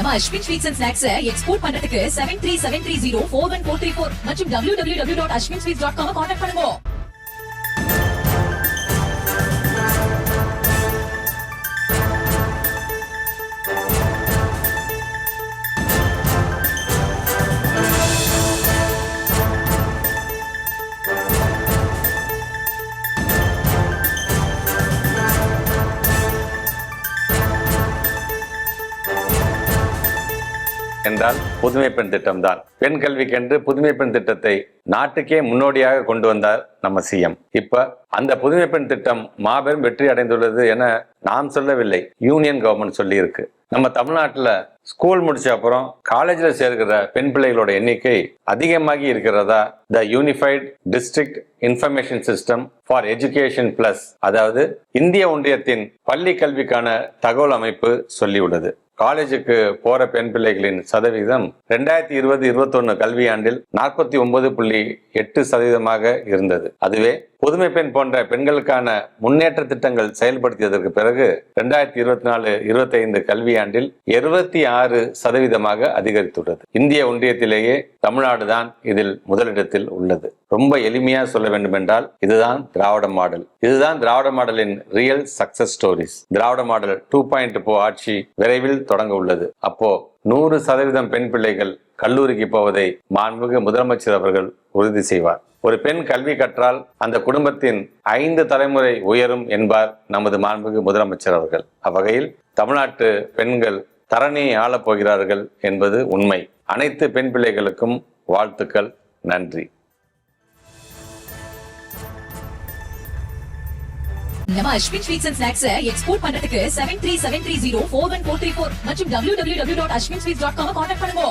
நம்ம Ashwin sweets and snacks export பண்றதுக்கு 7373041434 மற்றும் www.ashwinsweets.com கான்டாக்ட் பண்ணுங்க. என்றால் புதுமை பெண் திட்டம் தான். பெண் கல்விக்கென்று புதுமை பெண் திட்டத்தை நாட்டுக்கே முன்னோடியாக கொண்டு வந்தார் நம்ம சிஎம். இப்ப அந்த புதுமை பெண் திட்டம் மாபெரும் வெற்றி அடைந்துள்ளது என நாம் சொல்லவில்லை, யூனியன் கவர்மெண்ட் சொல்லி இருக்கு. நம்ம தமிழ்நாட்டுல ஸ்கூல் முடிச்ச அப்புறம் காலேஜ்ல சேர்க்கிற பெண் பிள்ளைகளோட எண்ணிக்கை அதிகமாகி இருக்கிறதா the unified district information system for education plus, அதாவது இந்திய ஒன்றியத்தின் பள்ளி கல்விக்கான தகவல் அமைப்பு சொல்லியுள்ளது. காலேஜுக்கு போற பெண் பிள்ளைகளின் சதவீதம் 2020-21 கல்வியாண்டில் 49.8% இருந்தது. அதுவே புதுமை பெண் போன்ற பெண்களுக்கான முன்னேற்ற திட்டங்கள் செயல்படுத்தியதற்கு பிறகு 2024-25 கல்வியாண்டில் 26% அதிகரித்துள்ளது. இந்திய ஒன்றியத்திலேயே தமிழ்நாடுதான் இதில் முதலிடத்தில் உள்ளது. ரொம்ப எளிமையா சொல்ல வேண்டும் என்றால் இதுதான் திராவிட மாடல். இதுதான் திராவிட மாடலின் ரியல் சக்சஸ் ஸ்டோரிஸ். திராவிட மாடல் 2.0 ஆட்சி விரைவில் தொடங்க உள்ளது. அப்போ 100% பெண் பிள்ளைகள் கல்லூரிக்கு போவதை மாண்புமிகு முதலமைச்சர் அவர்கள் உறுதி செய்வார். ஒரு பெண் கல்வி கற்றால் அந்த குடும்பத்தின் 5 தலைமுறை உயரும் என்பார் நமது மாண்புமிகு முதலமைச்சர் அவர்கள். அவ்வகையில் தமிழ்நாட்டு பெண்கள் தரணியை ஆளப் போகிறார்கள் என்பது உண்மை. அனைத்து பெண் பிள்ளைகளுக்கும் வாழ்த்துக்கள். நன்றி. நம்ம Ashwin sweets and snacks export பண்றதுக்கு 7373041434 மற்றும் www.ashwinsweets.com கான்டாக்ட் பண்ணுங்க.